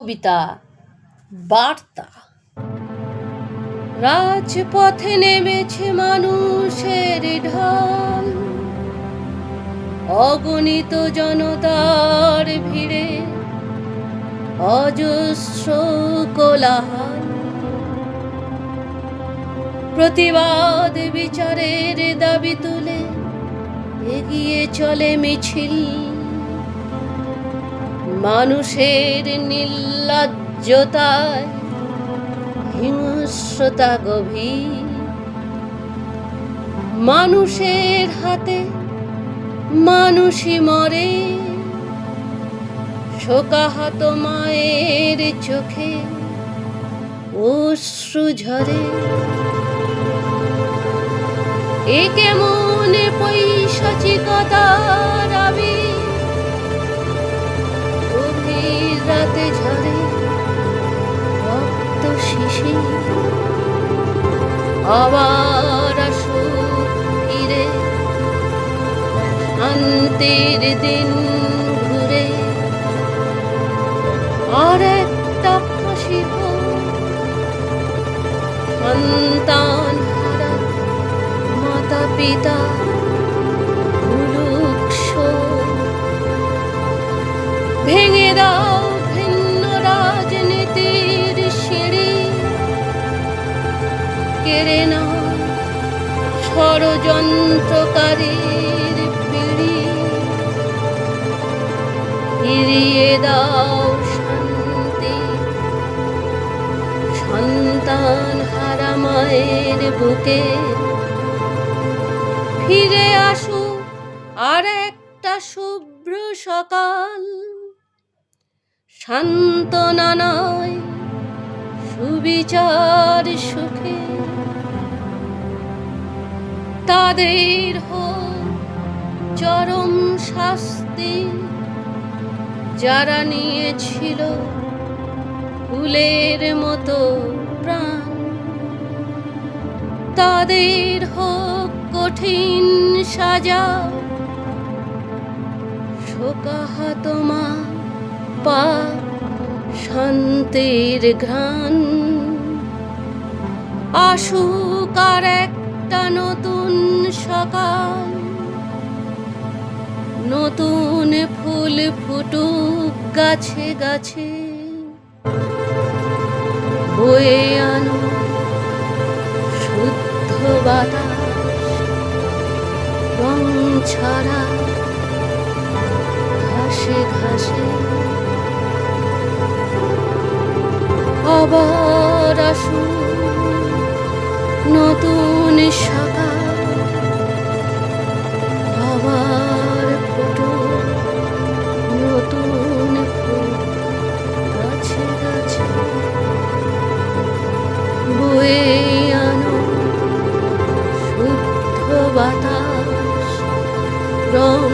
কবিতা বার্তা। রাজপথে নেমেছে মানুষের ঢল, অগণিত জনতার ভিড়ে অজস্র কোলাহল। প্রতিবাদ বিচারের দাবি তুলে এগিয়ে চলে মিছিল। মানুষের নির্লজ্জতায় হিংস্রতা গভীর, মানুষের হাতে মানুষই মরে, শোকাহত মায়ের চোখে অশ্রু ঝরে। এ কেমন পৈশাচিকতার আবির, গভীর রাতে ঝরে রক্ত শিশির। আবার আসুক ফিরে শান্তির দিন ঘুরে, আর একটা ফাঁসি হোক সন্তান হারা মাতা পিতা ভুলুক শোক। ভেঙে দাও ভিন্ন রাজনীতির সিঁড়ি, কেড়ে নাও ষড়যন্ত্রকারীর পিঁড়ি। ফিরিয়ে দাও শান্তি সন্তান হারা মায়ের বুকে। ফিরে আসুক আর একটা শুভ্র সকাল, সান্ত্বনা নয় সুবিচার সুখে। তাদের হোক চরম শাস্তি যারা নিয়েছিল ফুলের মতো প্রাণ। তাদের হোক কঠিন সাজা, শোকাহত মা পা শান্তির ঘ্রাণ। আসুক আর একটা নতুন সকাল, নতুন ফুল ফুটুক গাছে গাছে। বয়ে আনো শুদ্ধ বাতাস, রং ছাড়া ঘাসে ঘাসে। আবার আসুক নতুন সকাল, আবার ফুটুক নতুন ফুল গাছে গাছে। বয়ে আনো শুদ্ধ বাতাস, রং